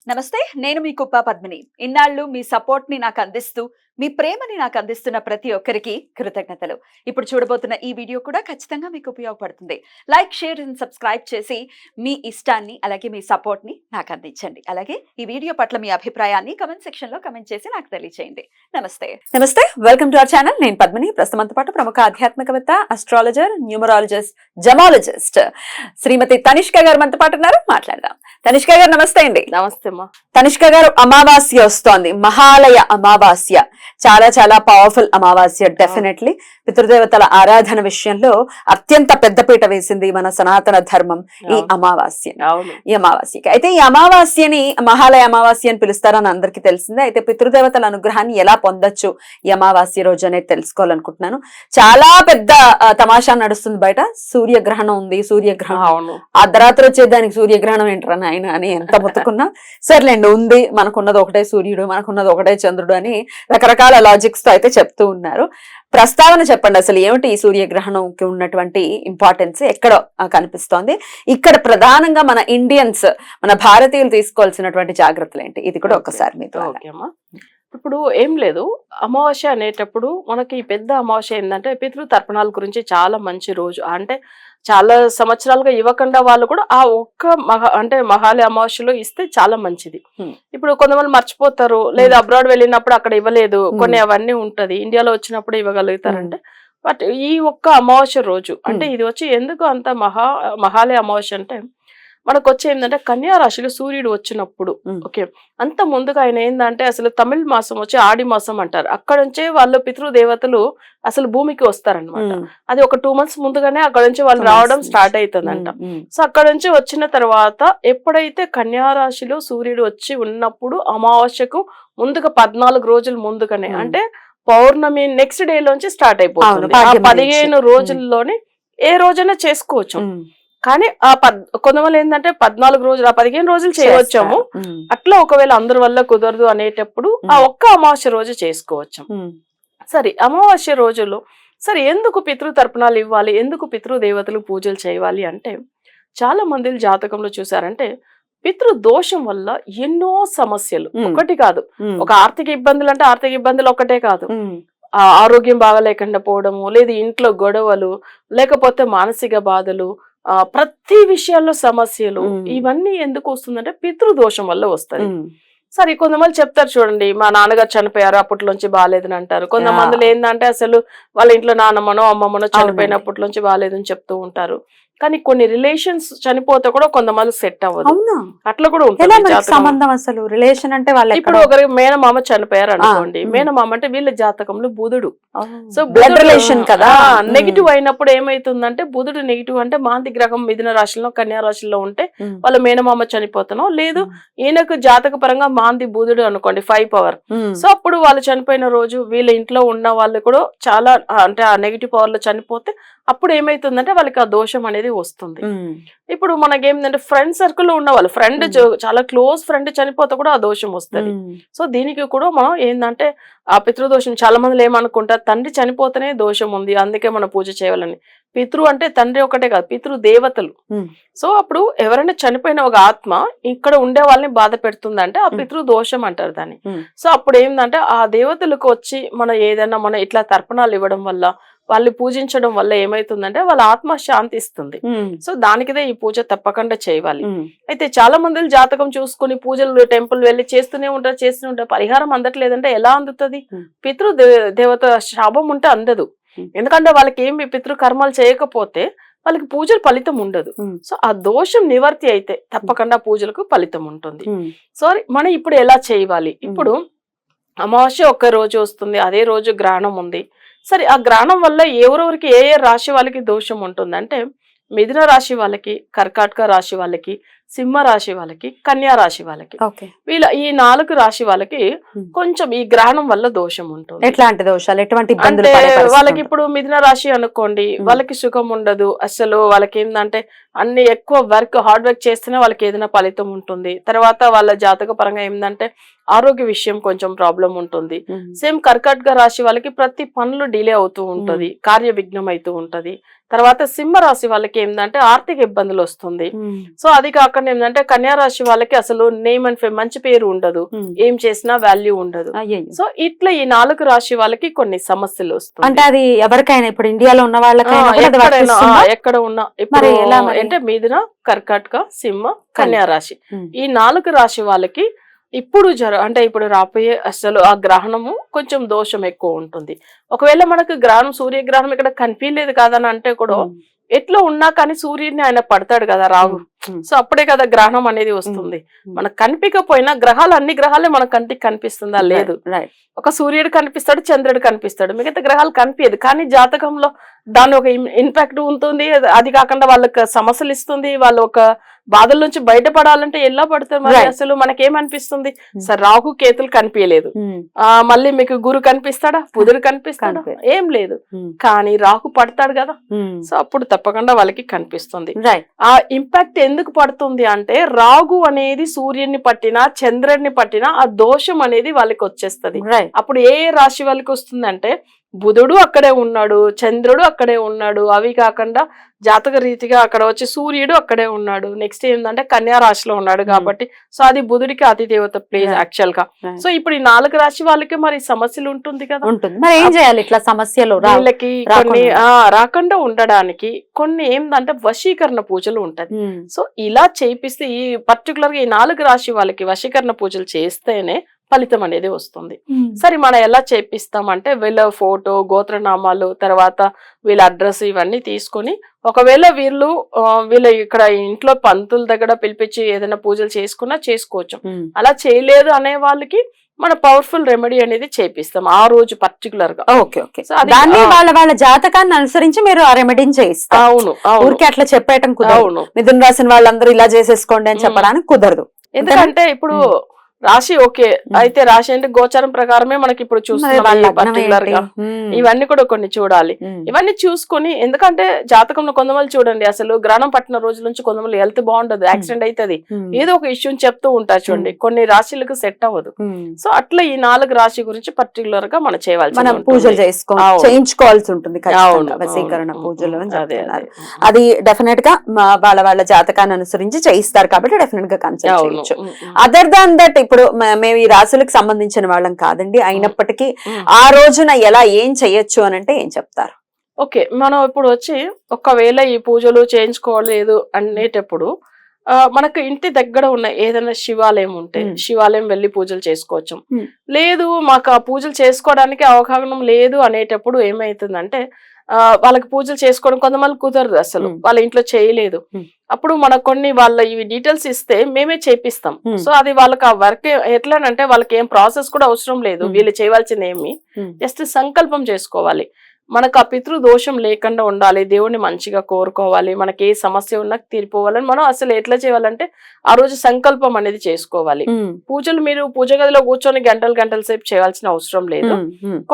నమస్తే, నేను మీ కుప్ప పద్మిని. ఇన్నాళ్ళు మీ సపోర్ట్ ని నాకు అందిస్తూ, మీ ప్రేమని నాకు అందిస్తున్న ప్రతి ఒక్కరికి కృతజ్ఞతలు. ఇప్పుడు చూడబోతున్న ఈ వీడియో కూడా ఖచ్చితంగా మీకు ఉపయోగపడుతుంది. లైక్, షేర్ అండ్ సబ్స్క్రైబ్ చేసి మీ ఇష్టాన్ని అలాగే మీ సపోర్ట్ ని నాకు అందించండి. అలాగే ఈ వీడియో పట్ల మీ అభిప్రాయాన్ని కమెంట్ సెక్షన్ లో కమెంట్ చేసి నాకు తెలియజేయండి. నమస్తే, వెల్కమ్ టు అవర్ ఛానల్. నేను పద్మిని. ప్రస్తుతంతో పాటు ప్రముఖ ఆధ్యాత్మికవేత్త, అస్ట్రాలజర్, న్యూమరాలజిస్ట్, జమాలజిస్ట్ శ్రీమతి తనిష్క గారు మనతో పాటు ఉన్నారు. మాట్లాడదాం. తనిష్క గారు నమస్తే అండి. నమస్తే. తనిష్క గారు, అమావాస్య వస్తోంది, మహాలయ అమావాస్య. చాలా చాలా పవర్ఫుల్ అమావాస్య. డెఫినెట్లీ పితృదేవతల ఆరాధన విషయంలో అత్యంత పెద్దపీట వేసింది మన సనాతన ధర్మం ఈ అమావాస్య. ఈ అమావాస్యకి అయితే ఈ అమావాస్యని మహాలయ అమావాస్య అని పిలుస్తారని అందరికీ తెలిసిందే. అయితే పితృదేవతల అనుగ్రహాన్ని ఎలా పొందొచ్చు ఈ అమావాస్య రోజు అనేది తెలుసుకోవాలనుకుంటున్నాను. చాలా పెద్ద తమాషా నడుస్తుంది బయట. సూర్యగ్రహణం ఉంది. సూర్యగ్రహణం అర్ధరాత్రి వచ్చేదానికి సూర్యగ్రహణం ఏంటరా నాయన అని ఎంత మొత్తుకున్నా సర్లేండి, ఉంది, మనకున్నది ఒకటే సూర్యుడు, మనకున్నది ఒకటే చంద్రుడు అని రకరకాల లాజిక్స్ తో అయితే చెప్తూ ఉన్నారు. ప్రస్తావన చెప్పండి, అసలు ఏమిటి ఈ సూర్యగ్రహణంకి ఉన్నటువంటి ఇంపార్టెన్స్ ఎక్కడ కనిపిస్తోంది? ఇక్కడ ప్రధానంగా మన ఇండియన్స్, మన భారతీయులు తీసుకోవాల్సినటువంటి జాగ్రత్తలు ఏంటి? ఇది కూడా ఒకసారి మీతో. ఇప్పుడు ఏం లేదు, అమావాస్య అనేటప్పుడు మనకి పెద్ద అమావాస్య ఏంటంటే పితృ తర్పణాల గురించి చాలా మంచి రోజు. అంటే చాలా సంవత్సరాలుగా ఇవ్వకుండా వాళ్ళు కూడా ఆ ఒక్క మహాలయ అమావాస్యలో ఇస్తే చాలా మంచిది. ఇప్పుడు కొంతమంది మర్చిపోతారు, లేదా అబ్రాడ్ వెళ్ళినప్పుడు అక్కడ ఇవ్వలేదు, కొన్ని అవన్నీ ఉంటది, ఇండియాలో వచ్చినప్పుడు ఇవ్వగలుగుతారంటే. బట్ ఈ ఒక్క అమావాస్య రోజు అంటే ఇది వచ్చి ఎందుకు అంత మహాలయ అమావాస్య అంటే మనకు వచ్చే ఏంటంటే కన్యా రాశిలో సూర్యుడు వచ్చినప్పుడు, ఓకే, అంత ముందుగా ఆయన ఏంటంటే అసలు తమిళ మాసం వచ్చి ఆడి మాసం అంటారు. అక్కడ నుంచే వాళ్ళు పితృదేవతలు అసలు భూమికి వస్తారనమాట. అది ఒక 2 months ముందుగానే అక్కడ నుంచి వాళ్ళు రావడం స్టార్ట్ అవుతుందంట. సో అక్కడ నుంచి వచ్చిన తర్వాత ఎప్పుడైతే కన్యా రాశిలో సూర్యుడు వచ్చి ఉన్నప్పుడు అమావాస్యకు ముందుగా 14 రోజుల ముందుగానే, అంటే పౌర్ణమి నెక్స్ట్ డే లోంచి స్టార్ట్ అయిపోతుంది. ఆ 15 రోజుల్లోనే ఏ రోజైనా చేసుకోవచ్చు. కానీ ఆ కొంతమంది ఏంటంటే 14 రోజులు, ఆ 15 రోజులు చేయవచ్చాము. అట్లా ఒకవేళ అందరి వల్ల కుదరదు అనేటప్పుడు ఆ ఒక్క అమావాస్య రోజు చేసుకోవచ్చు. సరే, అమావాస్య రోజుల్లో సరే ఎందుకు పితృ తర్పణాలు ఇవ్వాలి, ఎందుకు పితృదేవతలు పూజలు చేయాలి అంటే, చాలా మంది జాతకంలో చూసారంటే పితృ దోషం వల్ల ఎన్నో సమస్యలు, ఒకటి కాదు, ఒక ఆర్థిక ఇబ్బందులు అంటే ఆర్థిక ఇబ్బందులు ఒకటే కాదు, ఆరోగ్యం బాగాలేకుండా పోవడము, లేదా ఇంట్లో గొడవలు, లేకపోతే మానసిక బాధలు, ప్రతి విషయాల్లో సమస్యలు, ఇవన్నీ ఎందుకు వస్తుందంటే పితృదోషం వల్ల వస్తుంది. సరే, కొంతమంది చెప్తారు చూడండి, మా నాన్నగారు చనిపోయారు అప్పట్లోంచి బాగాలేదని అంటారు. కొంతమందిలో ఏంటంటే అసలు వాళ్ళ ఇంట్లో నాన్నమ్మనో అమ్మమ్మనో చనిపోయినప్పట్లోంచి బాగాలేదని చెప్తూ ఉంటారు. కానీ కొన్ని రిలేషన్స్ చనిపోతే కూడా కొంతమంది సెట్ అవ్వదు, అట్లా కూడా ఉంటుంది సంబంధం. అసలు రిలేషన్ అంటే వాళ్ళు ఇప్పుడు ఒకరి మేనమామ చనిపోయారు అనుకోండి, మేనమామ అంటే వీళ్ళ జాతకంలో బుధుడు. సో బ్లడ్ రిలేషన్ కదా. నెగిటివ్ అయినప్పుడు ఏమైతుందంటే, బుధుడు నెగిటివ్ అంటే మాంది గ్రహం మిథున రాశిలో కన్యా రాశిలో ఉంటే వాళ్ళ మేనమామ చనిపోతానో, లేదు ఈయనకు జాతక పరంగా మాంది బుధుడు అనుకోండి 5 పవర్. సో అప్పుడు వాళ్ళు చనిపోయిన రోజు వీళ్ళ ఇంట్లో ఉన్న వాళ్ళు కూడా చాలా అంటే ఆ నెగిటివ్ పవర్ లో చనిపోతే అప్పుడు ఏమైతుందంటే వాళ్ళకి ఆ దోషం అనేది వస్తుంది. ఇప్పుడు మనకేంటంటే ఫ్రెండ్ సర్కిల్ ఉన్న వాళ్ళు, ఫ్రెండ్ చాలా క్లోజ్ ఫ్రెండ్ చనిపోతే కూడా ఆ దోషం వస్తుంది. సో దీనికి కూడా మనం ఏంటంటే ఆ పితృదోషం, చాలా మంది ఏమనుకుంటారు తండ్రి చనిపోతేనే దోషం ఉంది అందుకే మనం పూజ చేయాలని. పితృ అంటే తండ్రి ఒకటే కాదు, పితృ దేవతలు. సో అప్పుడు ఎవరైనా చనిపోయిన ఒక ఆత్మ ఇక్కడ ఉండే వాళ్ళని బాధ పెడుతుందంటే ఆ పితృ దోషం అంటారు దాన్ని. సో అప్పుడు ఏంటంటే ఆ దేవతలకు వచ్చి మనం ఏదైనా మనం ఇట్లా తర్పణాలు ఇవ్వడం వల్ల, వాళ్ళు పూజించడం వల్ల ఏమైతుందంటే వాళ్ళ ఆత్మ శాంతిస్తుంది. సో దానికిదే ఈ పూజ తప్పకుండా చేయాలి. అయితే చాలా మంది జాతకం చూసుకుని పూజలు టెంపుల్ వెళ్ళి చేస్తూనే ఉంటారు, పరిహారం అందట్లేదంటే ఎలా అందుతుంది? పితృ దేవత శాపం ఉంటే అందదు. ఎందుకంటే వాళ్ళకి ఏమి పితృ కర్మలు చేయకపోతే వాళ్ళకి పూజలు ఫలితం ఉండదు. సో ఆ దోషం నివర్తి అయితే తప్పకుండా పూజలకు ఫలితం ఉంటుంది. సో మనం ఇప్పుడు ఎలా చేయాలి? ఇప్పుడు అమావాస్య ఒక్క రోజు వస్తుంది, అదే రోజు గ్రహణం ఉంది. సరే, ఆ గ్రహణం వల్ల ఎవరెవరికి ఏ ఏ రాశి వాళ్ళకి దోషం ఉంటుందంటే, మిథున రాశి వాళ్ళకి, కర్కాటక రాశి వాళ్ళకి, సింహ రాశి వాళ్ళకి, కన్యా రాశి వాళ్ళకి, వీళ్ళ ఈ 4 రాశి వాళ్ళకి కొంచెం ఈ గ్రహణం వల్ల దోషం ఉంటుంది. ఎట్లాంటి దోషాలు, ఎటువంటి అంటే వాళ్ళకి ఇప్పుడు మిథున రాశి అనుకోండి, వాళ్ళకి సుఖం ఉండదు అసలు. వాళ్ళకి ఏంటంటే అన్ని ఎక్కువ హార్డ్ వర్క్ చేస్తేనే వాళ్ళకి ఏదైనా ఫలితం ఉంటుంది. తర్వాత వాళ్ళ జాతక పరంగా ఏంటంటే ఆరోగ్య విషయం కొంచెం ప్రాబ్లం ఉంటుంది. సేమ్ కర్కాటక రాశి వాళ్ళకి ప్రతి పనులు డిలే అవుతూ ఉంటది, కార్య విఘ్నం అవుతూ ఉంటది. తర్వాత సింహ రాశి వాళ్ళకి ఏంటంటే ఆర్థిక ఇబ్బందులు వస్తుంది. సో అది కాక కాకుండా ఏంటంటే కన్యా రాశి వాళ్ళకి అసలు నేమ్ అండ్ ఫేమ్ మంచి పేరు ఉండదు, ఏం చేసినా వాల్యూ ఉండదు. సో ఇట్లా ఈ 4 రాశి వాళ్ళకి కొన్ని సమస్యలు వస్తాయి. అంటే అది ఎవరికైనా ఇప్పుడు ఇండియాలో ఉన్న వాళ్ళకైనా కూడా అది ఎక్కడైనా వర్తిస్తుందా? ఎక్కడ ఉన్నా ఇప్పుడు మరి ఎలా మరి? అంటే మిథున, కర్కాటక, సింహ, కన్యా రాశి ఈ 4 రాశి వాళ్ళకి ఇప్పుడు అంటే ఇప్పుడు రాబోయే అసలు ఆ గ్రహణము కొంచెం దోషం ఎక్కువ ఉంటుంది. ఒకవేళ మనకు గ్రహణం సూర్యగ్రహణం ఇక్కడ కనిపించలేదు కాదని అంటే కూడా ఎట్లా ఉన్నా కానీ సూర్యుడిని ఆయన పడతాడు కదా రాహు. సో అప్పుడే కదా గ్రహణం అనేది వస్తుంది. మనకు కనిపించకపోయినా గ్రహాలు అన్ని గ్రహాలే మన కంటికి కనిపిస్తుందా? లేదు. ఒక సూర్యుడు కనిపిస్తాడు, చంద్రుడు కనిపిస్తాడు, మిగతా గ్రహాలు కనిపించదు. కానీ జాతకంలో దాని ఒక ఇంపాక్ట్ ఉంటుంది. అది కాకుండా వాళ్ళకి సమస్యలు ఇస్తుంది. వాళ్ళు ఒక బాధల నుంచి బయటపడాలంటే ఎలా పడతారు మరి? అసలు మనకేమనిపిస్తుంది, సార్ రాహు కేతులు కనిపించలేదు, మళ్ళీ మీకు గురు కనిపిస్తాడా, బుధుడు కనిపిస్తాడా? ఏం లేదు. కానీ రాహు పడతాడు కదా. సో అప్పుడు తప్పకుండా వాళ్ళకి కనిపిస్తుంది. ఆ ఇంపాక్ట్ ఎందుకు పడుతుంది అంటే రాహు అనేది సూర్యుడిని పట్టినా చంద్రుడిని పట్టినా ఆ దోషం అనేది వాళ్ళకి వచ్చేస్తుంది. అప్పుడు ఏ రాశి వాళ్ళకి వస్తుంది అంటే బుధుడు అక్కడే ఉన్నాడు, చంద్రుడు అక్కడే ఉన్నాడు, అవి కాకుండా జాతక రీతిగా అక్కడ వచ్చి సూర్యుడు అక్కడే ఉన్నాడు. నెక్స్ట్ ఏంటంటే కన్యా రాశిలో ఉన్నాడు కాబట్టి సో అది బుధుడికి అతిదేవత ప్లేస్ యాక్చువల్ గా. సో ఇప్పుడు ఈ 4 రాశి వాళ్ళకి మరి సమస్యలు ఉంటుంది కదా. మరి ఏం చేయాలి ఇట్లా సమస్యలు వీళ్ళకి కొన్ని రాకుండా ఉండడానికి కొన్ని ఏంటంటే వశీకరణ పూజలు ఉంటాయి. సో ఇలా చేపిస్తే ఈ పర్టికులర్ గా ఈ 4 రాశి వాళ్ళకి వశీకరణ పూజలు చేస్తేనే ఫలితం అనేది వస్తుంది. సరే మనం ఎలా చేపిస్తామంటే వీళ్ళ ఫోటో, గోత్రనామాలు, తర్వాత వీళ్ళ అడ్రస్ ఇవన్నీ తీసుకొని ఒకవేళ వీళ్ళ ఇక్కడ ఇంట్లో పంతుల దగ్గర పిలిపించి ఏదైనా పూజలు చేసుకున్నా చేసుకోవచ్చు. అలా చేయలేదు అనే వాళ్ళకి మన పవర్ఫుల్ రెమెడీ అనేది చేపిస్తాం ఆ రోజు పర్టికులర్ గా. దాన్ని వాళ్ళ జాతకాన్ని అనుసరించి మీరు ఆ రెమెడీని చేయిస్తారు. అవును, ఊరికి అట్లా చెప్పేయటం కుదరదు. మిథున రాసిన వాళ్ళందరూ ఇలా చేసేసుకోండి అని చెప్పడానికి కుదరదు. ఎందుకంటే ఇప్పుడు రాశి ఓకే అయితే రాశి అంటే గోచారం ప్రకారమే మనకి ఇప్పుడు చూస్తున్నాం పర్టికులర్ గా. ఇవన్నీ కూడా కొన్ని చూడాలి. ఇవన్నీ చూసుకొని ఎందుకంటే జాతకంలో కొంతమంది చూడండి అసలు గ్రహణం పట్టిన రోజుల నుంచి కొంతమంది హెల్త్ బాగుండదు, యాక్సిడెంట్ అవుతుంది, ఏదో ఒక ఇష్యూని చెప్తూ ఉంటారు చూడండి. కొన్ని రాశులకు సెట్ అవ్వదు. సో అట్లా ఈ 4 రాశి గురించి పర్టికులర్ గా మనం చేయాల్సి పూజలు చేయించుకోవాల్సి ఉంటుంది. వశీకరణ పూజలు అది డెఫినెట్ గా వాళ్ళ జాతకాన్ని అనుసరించి చేయిస్తారు కాబట్టి డెఫినెట్ గా కన్సల్ట్ చేయొచ్చు. అదర్ దాన్ దట్ ఇప్పుడు మేము ఈ రాశులకు సంబంధించిన వాళ్ళం కాదండి, అయినప్పటికీ ఆ రోజున ఎలా ఏం చెయ్యొచ్చు అని అంటే ఏం చెప్తారు? ఓకే, మనం ఇప్పుడు వచ్చి ఒకవేళ ఈ పూజలు చేయించుకోలేదు అనేటప్పుడు మనకు ఇంటి దగ్గర ఉన్న ఏదైనా శివాలయం ఉంటే శివాలయం వెళ్ళి పూజలు చేసుకోవచ్చు. లేదు మాకు ఆ పూజలు చేసుకోవడానికి అవగాహన లేదు అనేటప్పుడు ఏమైతుందంటే వాళ్ళకి పూజలు చేసుకోవడం కొంతమంది కుదరదు, అసలు వాళ్ళ ఇంట్లో చేయలేదు. అప్పుడు మనకు కొన్ని వాళ్ళ ఇవి డీటెయిల్స్ ఇస్తే మేమే చేపిస్తాం. సో అది వాళ్ళకి ఆ వర్క్ ఎట్లానంటే వాళ్ళకి ఏం ప్రాసెస్ కూడా అవసరం లేదు, వీళ్ళు చేయవలసింది ఏమి జస్ట్ సంకల్పం చేసుకోవాలి. మనకు ఆ పితృ దోషం లేకుండా ఉండాలి, దేవుడిని మంచిగా కోరుకోవాలి, మనకి ఏ సమస్య ఉన్నా తీరిపోవాలని మనం అసలు ఎట్లా చేయాలంటే ఆ రోజు సంకల్పం అనేది చేసుకోవాలి. పూజలు మీరు పూజ గదిలో కూర్చొని గంటల సేపు చేయాల్సిన అవసరం లేదు.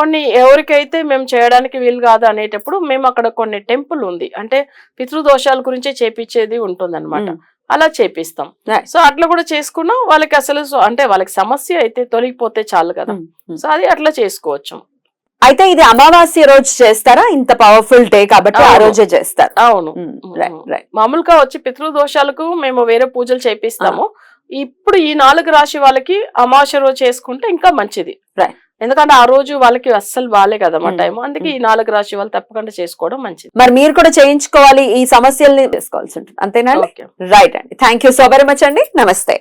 కొన్ని ఎవరికైతే మేము చేయడానికి వీలు కాదు అనేటప్పుడు మేము అక్కడ కొన్ని టెంపుల్ ఉంది అంటే పితృదోషాల గురించి చేపించేది ఉంటుంది అనమాట, అలా చేపిస్తాం. సో అట్లా కూడా చేసుకున్నాం వాళ్ళకి అసలు అంటే వాళ్ళకి సమస్య అయితే తొలగిపోతే చాలు కదా. సో అది అట్లా చేసుకోవచ్చు. అయితే ఇది అమావాస్య రోజు చేస్తారా? ఇంత పవర్ఫుల్ డే కాబట్టి ఆ రోజే చేస్తారు. అవును, మామూలుగా వచ్చి పితృదోషాలకు మేము వేరే పూజలు చేపిస్తాము. ఇప్పుడు ఈ 4 రాశి వాళ్ళకి అమావాస్య రోజు చేసుకుంటే ఇంకా మంచిది. ఎందుకంటే ఆ రోజు వాళ్ళకి అస్సలు బాలే కదా మా టైం, అందుకే ఈ 4 రాశి వాళ్ళు తప్పకుండా చేసుకోవడం మంచిది. మరి మీరు కూడా చేయించుకోవాలి, ఈ సమస్యల్ని చేసుకోవాల్సి ఉంటుంది అంతేనా? రైట్ అండి, thank you so very much అండి. నమస్తే.